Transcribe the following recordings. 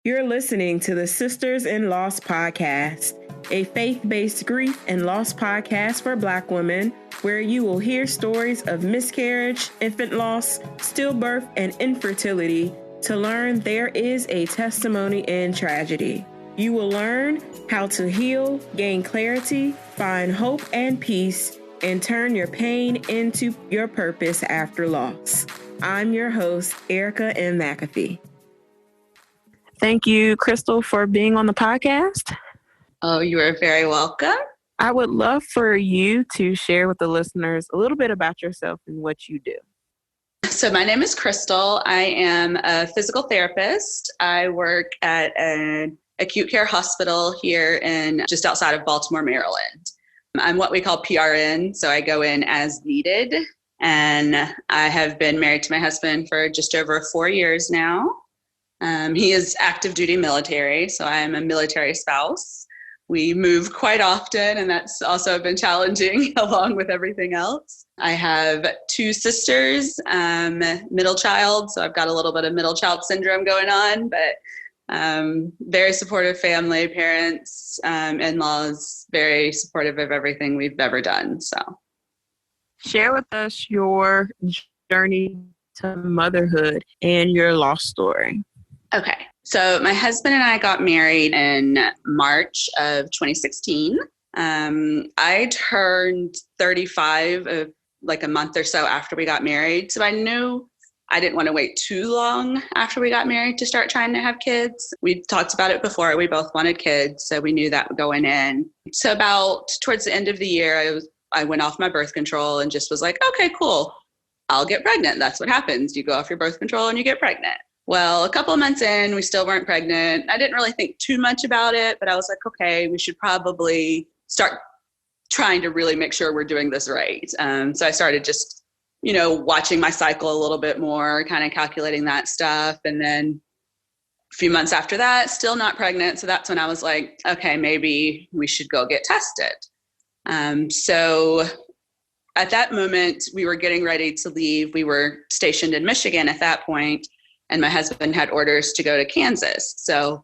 You're listening to the Sisters in Loss podcast, a faith-based grief and loss podcast for Black women, where you will hear stories of miscarriage, infant loss, stillbirth, and infertility to learn there is a testimony in tragedy. You will learn how to heal, gain clarity, find hope and peace, and turn your pain into your purpose after loss. I'm your host, Erica M. McAfee. Thank you, Crystal, for being on the podcast. Oh, you are very welcome. I would love for you to share with the listeners a little bit about yourself and what you do. So my name is Crystal. I am a physical therapist. I work at an acute care hospital here in just outside of Baltimore, Maryland. I'm what we call PRN, so I go in as needed. And I have been married to my husband for just over 4 years now. He is active duty military, so I am a military spouse. We move quite often, and that's also been challenging along with everything else. I have 2 sisters, middle child, so I've got a little bit of middle child syndrome going on, but very supportive family, parents, in-laws, very supportive of everything we've ever done. So, share with us your journey to motherhood and your loss story. Okay. So my husband and I got married in March of 2016. I turned 35 like a month or so after we got married. So I knew I didn't want to wait too long after we got married to start trying to have kids. We talked about it before. We both wanted kids, so we knew that going in. So about towards the end of the year, I went off my birth control and just was like, okay, cool. I'll get pregnant. That's what happens. You go off your birth control and you get pregnant. Well, a couple of months in, we still weren't pregnant. I didn't really think too much about it, but I was like, okay, we should probably start trying to really make sure we're doing this right. So I started just, watching my cycle a little bit more, kind of calculating that stuff. And then a few months after that, still not pregnant. So that's when I was like, okay, maybe we should go get tested. So at that moment, we were getting ready to leave. We were stationed in Michigan at that point. And my husband had orders to go to Kansas. So,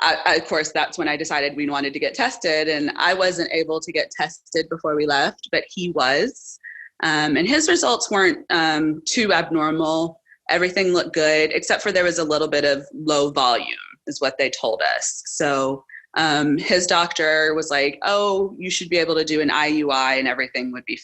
of course, that's when I decided we wanted to get tested. And I wasn't able to get tested before we left, but he was. And his results weren't too abnormal. Everything looked good, except for there was a little bit of low volume, is what they told us. So his doctor was like, oh, you should be able to do an IUI and everything would be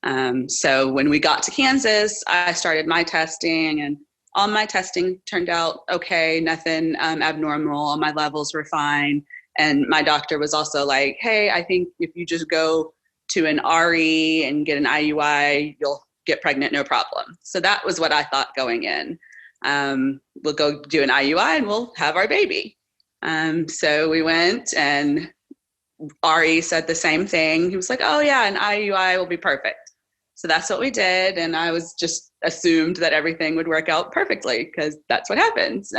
fine. So when we got to Kansas, I started my testing, and all my testing turned out okay, nothing abnormal. All my levels were fine. And my doctor was also like, hey, I think if you just go to an RE and get an IUI, you'll get pregnant, no problem. So that was what I thought going in. We'll go do an IUI and we'll have our baby. So we went, and RE said the same thing. He was like, oh yeah, an IUI will be perfect. So that's what we did. And I was just assumed that everything would work out perfectly because that's what happens.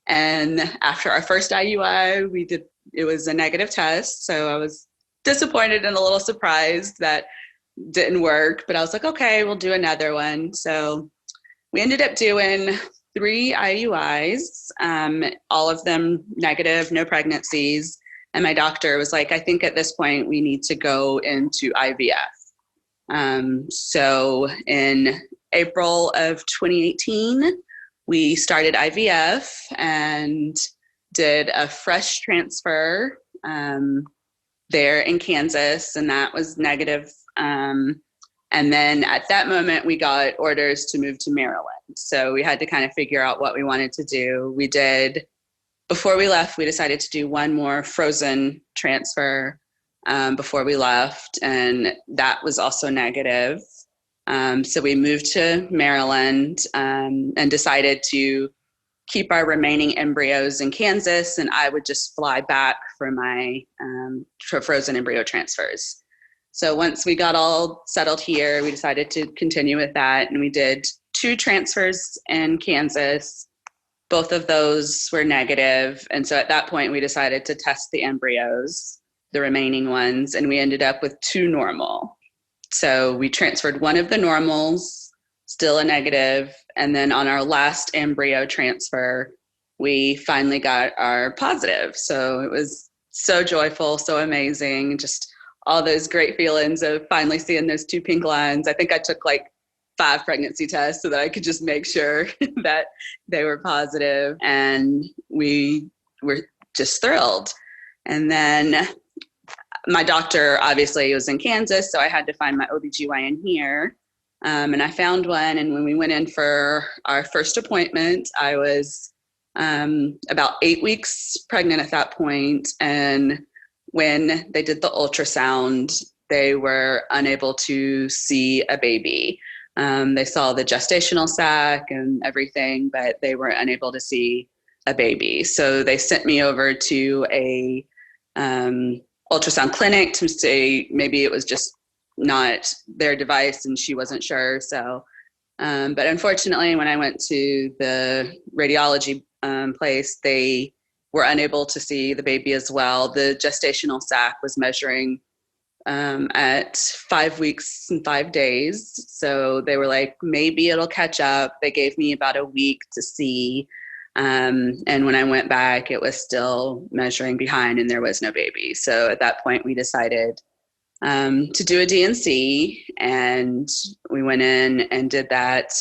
And after our first IUI, it was a negative test. So I was disappointed and a little surprised that didn't work, but I was like, okay, we'll do another one. So we ended up doing 3 IUIs, all of them negative, no pregnancies. And my doctor was like, I think at this point we need to go into IVF. So in April of 2018, we started IVF and did a fresh transfer there in Kansas, and that was negative. And then at that moment, we got orders to move to Maryland. So we had to kind of figure out what we wanted to do. Before we left, we decided to do one more frozen transfer before we left, and that was also negative. So we moved to Maryland and decided to keep our remaining embryos in Kansas, and I would just fly back for my for frozen embryo transfers. So once we got all settled here, we decided to continue with that, and we did 2 transfers in Kansas. Both of those were negative, and so at that point, we decided to test the embryos, the remaining ones, and we ended up with 2 normal. So we transferred one of the normals, still a negative, and then on our last embryo transfer, we finally got our positive. So it was so joyful, so amazing. Just all those great feelings of finally seeing those 2 pink lines. I think I took like 5 pregnancy tests so that I could just make sure that they were positive, and we were just thrilled. And then my doctor obviously was in Kansas, so I had to find my OBGYN here. And I found one. And when we went in for our first appointment, I was about 8 weeks pregnant at that point. And when they did the ultrasound, they were unable to see a baby. They saw the gestational sac and everything, but they were unable to see a baby. So they sent me over to a ultrasound clinic to say maybe it was just not their device and she wasn't sure. So, but unfortunately, when I went to the radiology place, they were unable to see the baby as well. The gestational sac was measuring at 5 weeks and 5 days. So they were like, maybe it'll catch up. They gave me about a week to see. And when I went back, it was still measuring behind and there was no baby. So at that point, we decided to do a DNC, and we went in and did that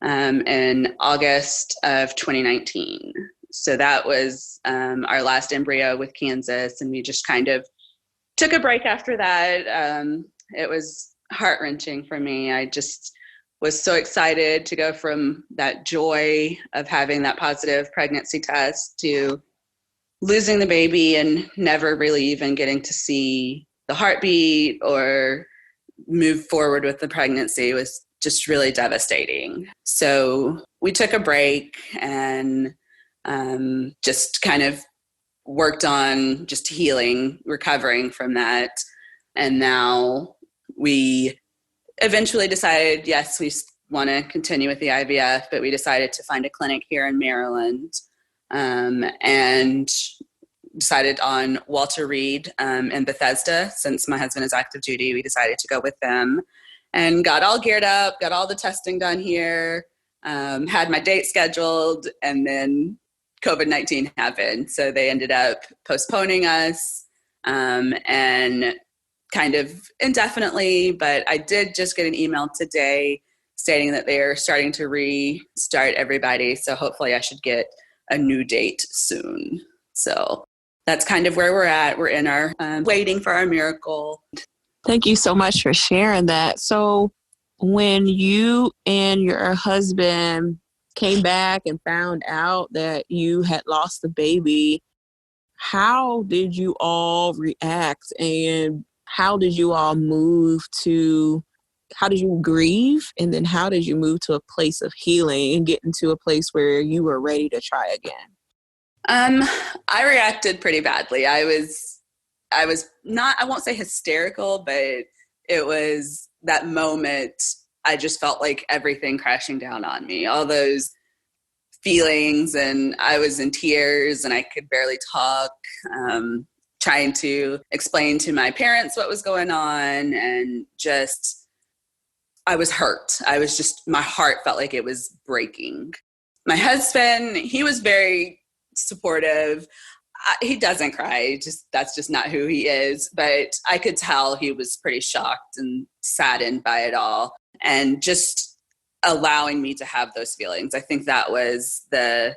in August of 2019. So that was our last embryo with Kansas, and we just kind of took a break after that. It was heart-wrenching for me. I just was so excited to go from that joy of having that positive pregnancy test to losing the baby and never really even getting to see the heartbeat or move forward with the pregnancy. It was just really devastating. So we took a break and just kind of worked on just healing, recovering from that. And now we eventually decided, yes, we want to continue with the IVF, but we decided to find a clinic here in Maryland, and decided on Walter Reed in Bethesda. Since my husband is active duty, we decided to go with them and got all geared up, got all the testing done here, had my date scheduled, and then COVID-19 happened. So they ended up postponing us and kind of indefinitely, but I did just get an email today stating that they are starting to restart everybody. So hopefully I should get a new date soon. So that's kind of where we're at. We're in our waiting for our miracle. Thank you so much for sharing that. So when you and your husband came back and found out that you had lost the baby, how did you all react, and how did you grieve, and then how did you move to a place of healing and get into a place where you were ready to try again? I reacted pretty badly. I was not, I won't say hysterical, but it was that moment. I just felt like everything crashing down on me, all those feelings, and I was in tears and I could barely talk, trying to explain to my parents what was going on, and just, I was hurt. My heart felt like it was breaking. My husband, he was very supportive. He doesn't cry. That's just not who he is. But I could tell he was pretty shocked and saddened by it all. And just allowing me to have those feelings. I think that was the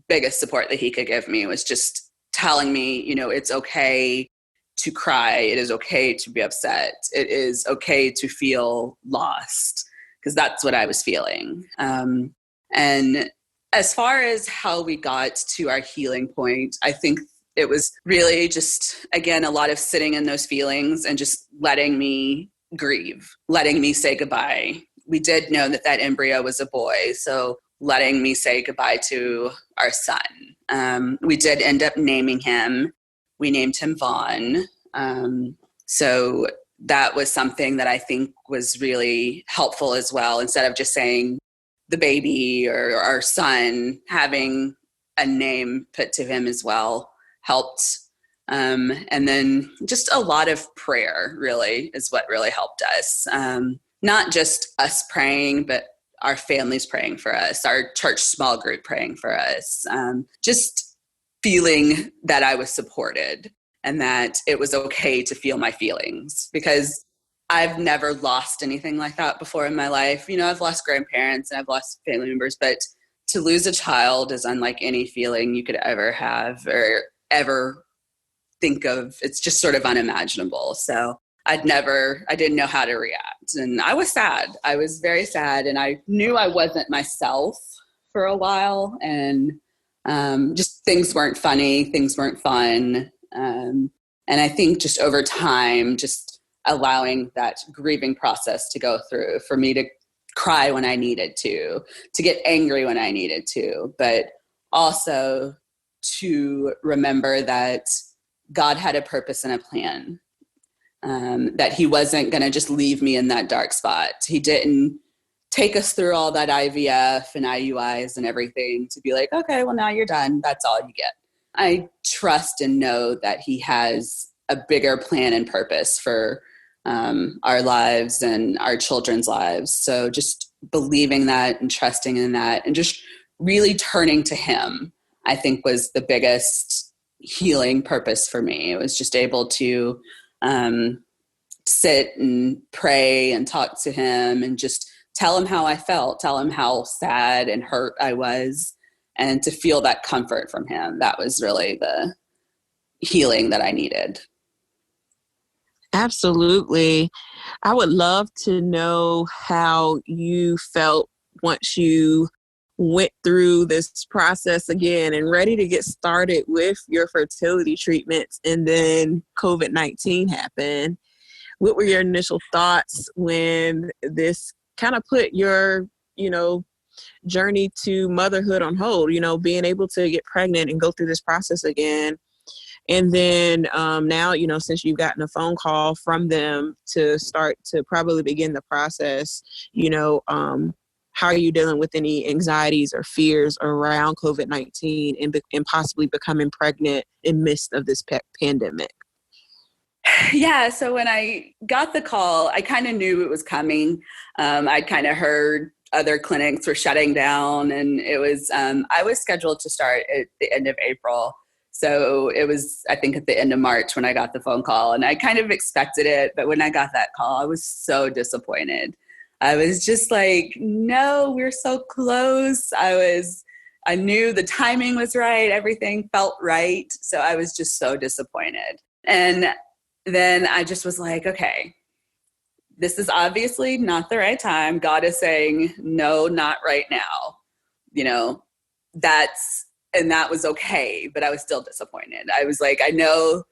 biggest support that he could give me, was just telling me, it's okay to cry. It is okay to be upset. It is okay to feel lost, because that's what I was feeling. And as far as how we got to our healing point, I think it was really just, again, a lot of sitting in those feelings and just letting me grieve, letting me say goodbye. We did know that embryo was a boy, so letting me say goodbye to our son. We did end up naming him. We named him Vaughn. So that was something that I think was really helpful as well. Instead of just saying the baby or our son, having a name put to him as well helped. And then just a lot of prayer really is what really helped us. Not just us praying, but our families praying for us, our church small group praying for us, just feeling that I was supported and that it was okay to feel my feelings, because I've never lost anything like that before in my life. I've lost grandparents and I've lost family members, but to lose a child is unlike any feeling you could ever have or ever think of. It's just sort of unimaginable. So I didn't know how to react. And I was sad. I was very sad. And I knew I wasn't myself for a while. And just things weren't funny. Things weren't fun. And I think just over time, just allowing that grieving process to go through, for me to cry when I needed to get angry when I needed to, but also to remember that God had a purpose and a plan, that he wasn't going to just leave me in that dark spot. He didn't take us through all that IVF and IUIs and everything to be like, okay, well, now you're done. That's all you get. I trust and know that he has a bigger plan and purpose for our lives and our children's lives. So just believing that and trusting in that and just really turning to him, I think, was the biggest healing purpose for me. It was just able to sit and pray and talk to him and just tell him how I felt, tell him how sad and hurt I was, and to feel that comfort from him. That was really the healing that I needed. Absolutely. I would love to know how you felt once you went through this process again and ready to get started with your fertility treatments, and then COVID-19 happened. What were your initial thoughts when this kind of put your, journey to motherhood on hold, being able to get pregnant and go through this process again? And then now, since you've gotten a phone call from them to start to probably begin the process, how are you dealing with any anxieties or fears around COVID-19 and possibly becoming pregnant in midst of this pandemic? Yeah. So when I got the call, I kind of knew it was coming. I'd kind of heard other clinics were shutting down, and it was, I was scheduled to start at the end of April. So it was, I think, at the end of March when I got the phone call, and I kind of expected it. But when I got that call, I was so disappointed. I was just like, no, we're so close. I knew the timing was right. Everything felt right. So I was just so disappointed. And then I just was like, okay, this is obviously not the right time. God is saying, no, not right now. And that was okay, but I was still disappointed. I was like, I know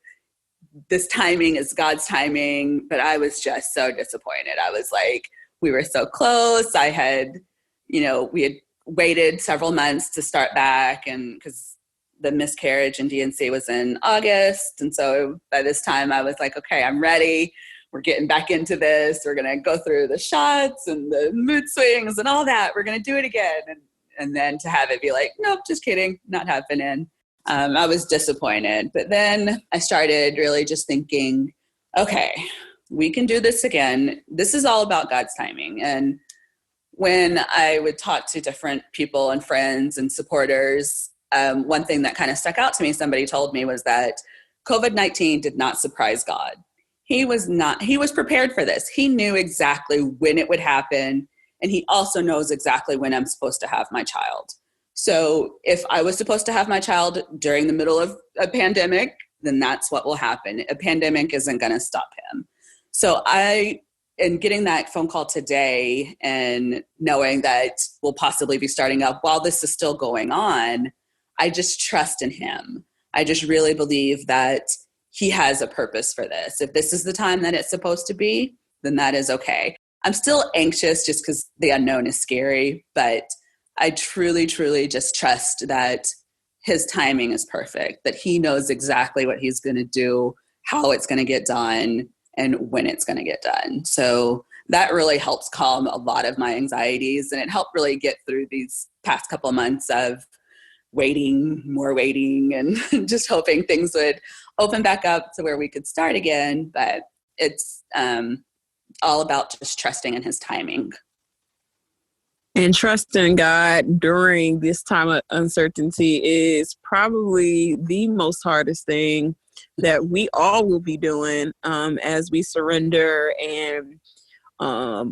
this timing is God's timing, but I was just so disappointed. I was like, we were so close. We had waited several months to start back, and because the miscarriage and DNC was in August. And so by this time I was like, okay, I'm ready. We're getting back into this. We're going to go through the shots and the mood swings and all that. We're going to do it again. And then to have it be like, nope, just kidding, not happening. I was disappointed. But then I started really just thinking, okay, we can do this again. This is all about God's timing. And when I would talk to different people and friends and supporters, one thing that kind of stuck out to me, somebody told me, was that COVID-19 did not surprise God. He was prepared for this. He knew exactly when it would happen. And he also knows exactly when I'm supposed to have my child. So if I was supposed to have my child during the middle of a pandemic, then that's what will happen. A pandemic isn't going to stop him. So in getting that phone call today and knowing that we'll possibly be starting up while this is still going on, I just trust in him. I just really believe that he has a purpose for this. If this is the time that it's supposed to be, then that is okay. I'm still anxious just because the unknown is scary, but I truly, truly just trust that his timing is perfect, that he knows exactly what he's going to do, how it's going to get done, and when it's going to get done. So that really helps calm a lot of my anxieties, and it helped really get through these past couple months of more waiting, and just hoping things would open back up to where we could start again. But it's all about just trusting in his timing. And trusting God during this time of uncertainty is probably the most hardest thing that we all will be doing as we surrender and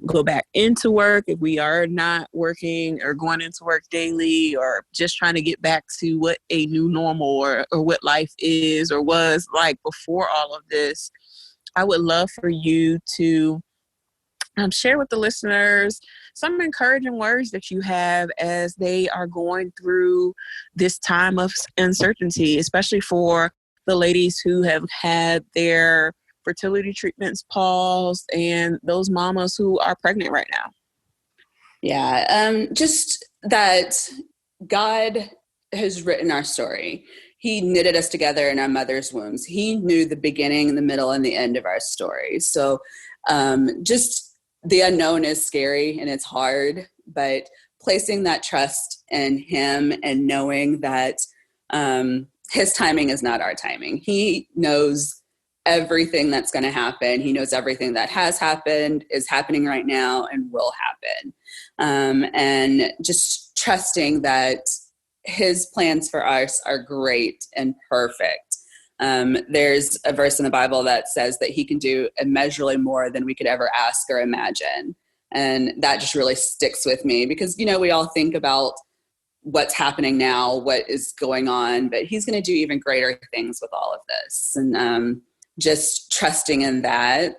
go back into work if we are not working or going into work daily, or just trying to get back to what a new normal or what life is or was like before all of this. I would love for you to share with the listeners some encouraging words that you have as they are going through this time of uncertainty, especially for the ladies who have had their fertility treatments paused and those mamas who are pregnant right now. Yeah, just that God has written our story. He knitted us together in our mother's wombs. He knew the beginning, the middle, and the end of our story. So just the unknown is scary and it's hard, but placing that trust in him and knowing that his timing is not our timing. He knows everything that's going to happen. He knows everything that has happened, is happening right now, and will happen. And just trusting that his plans for us are great and perfect. There's a verse in the Bible that says that he can do immeasurably more than we could ever ask or imagine. And that just really sticks with me because, you know, we all think about what's happening now, what is going on, but he's going to do even greater things with all of this. And just trusting in that.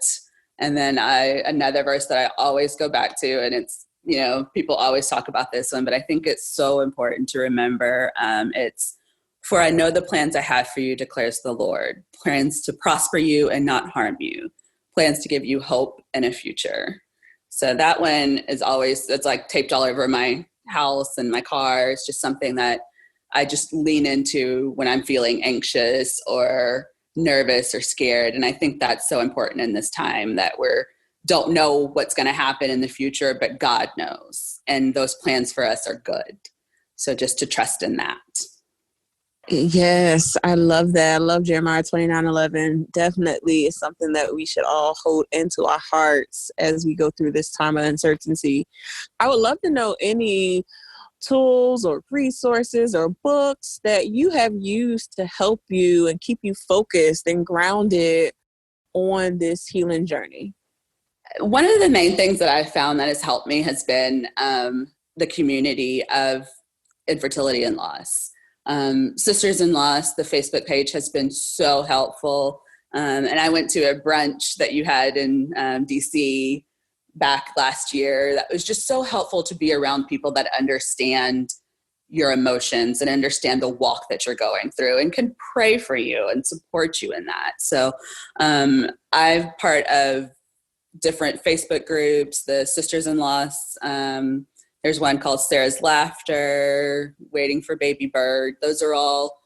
And then another verse that I always go back to, and it's, you know, people always talk about this one, but I think it's so important to remember. It's, for I know the plans I have for you, declares the Lord, plans to prosper you and not harm you, plans to give you hope and a future. So that one is always, it's like taped all over my house and my car. It's just something that I just lean into when I'm feeling anxious or nervous or scared. And I think that's so important in this time that don't know what's going to happen in the future, but God knows. And those plans for us are good. So just to trust in that. Yes, I love that. I love Jeremiah 29:11. Definitely is something that we should all hold into our hearts as we go through this time of uncertainty. I would love to know any tools or resources or books that you have used to help you and keep you focused and grounded on this healing journey. One of the main things that I've found that has helped me has been the community of infertility and loss. Sisters in Loss, the Facebook page, has been so helpful. And I went to a brunch that you had in DC back last year. That was just so helpful to be around people that understand your emotions and understand the walk that you're going through and can pray for you and support you in that. So I'm part of different Facebook groups, the Sisters in Loss. There's one called Sarah's Laughter, Waiting for Baby Bird. Those are all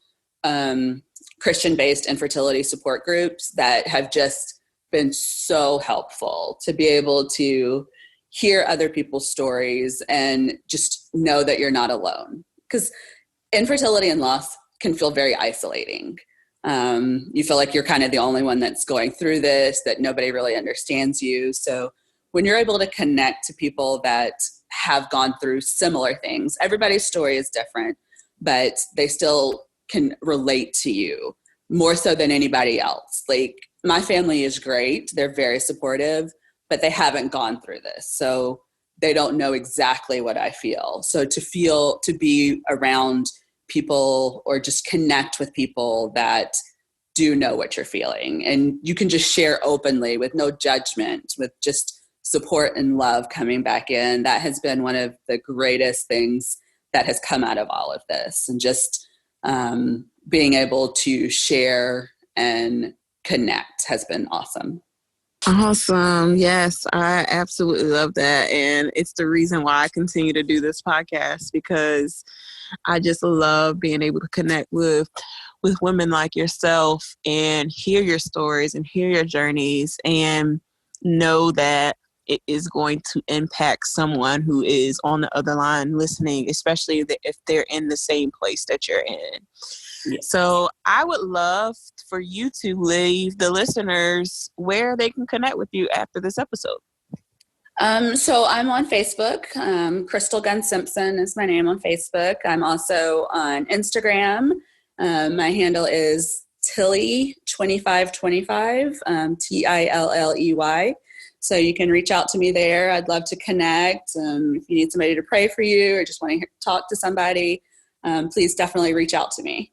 Christian-based infertility support groups that have just been so helpful to be able to hear other people's stories and just know that you're not alone. Because infertility and loss can feel very isolating. You feel like you're kind of the only one that's going through this, that nobody really understands you. So when you're able to connect to people that have gone through similar things, everybody's story is different, but they still can relate to you more so than anybody else. Like, my family is great. They're very supportive, but they haven't gone through this. So they don't know exactly what I feel. So to be around people or just connect with people that do know what you're feeling, and you can just share openly with no judgment, with just support and love coming back in. That has been one of the greatest things that has come out of all of this. And just being able to share and connect has been awesome. Awesome. Yes, I absolutely love that. And it's the reason why I continue to do this podcast, because I just love being able to connect with women like yourself and hear your stories and hear your journeys and know that it is going to impact someone who is on the other line listening, especially if they're in the same place that you're in. Yes. So I would love for you to leave the listeners where they can connect with you after this episode. So I'm on Facebook. Crystal Simpson is my name on Facebook. I'm also on Instagram. My handle is Tilley2525, Tilley. So you can reach out to me there. I'd love to connect. If you need somebody to pray for you or just want to talk to somebody, please definitely reach out to me.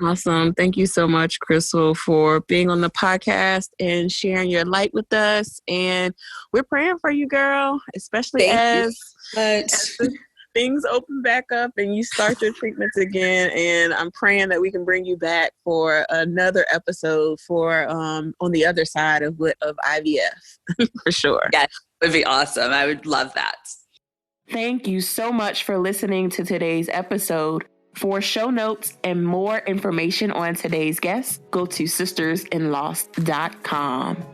Awesome. Thank you so much, Crystal, for being on the podcast and sharing your light with us. And we're praying for you, girl, especially as things open back up and you start your treatments again. And I'm praying that we can bring you back for another episode for on the other side of IVF for sure. Yeah, it would be awesome. I would love that. Thank you so much for listening to today's episode. For show notes and more information on today's guest, go to sistersinlost.com.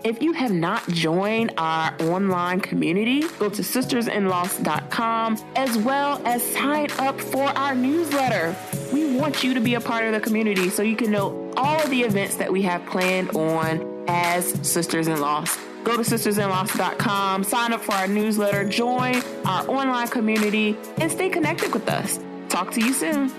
If you have not joined our online community, go to sistersinlost.com as well as sign up for our newsletter. We want you to be a part of the community so you can know all of the events that we have planned on as Sisters in Lost. Go to sistersinlost.com, sign up for our newsletter, join our online community, and stay connected with us. Talk to you soon.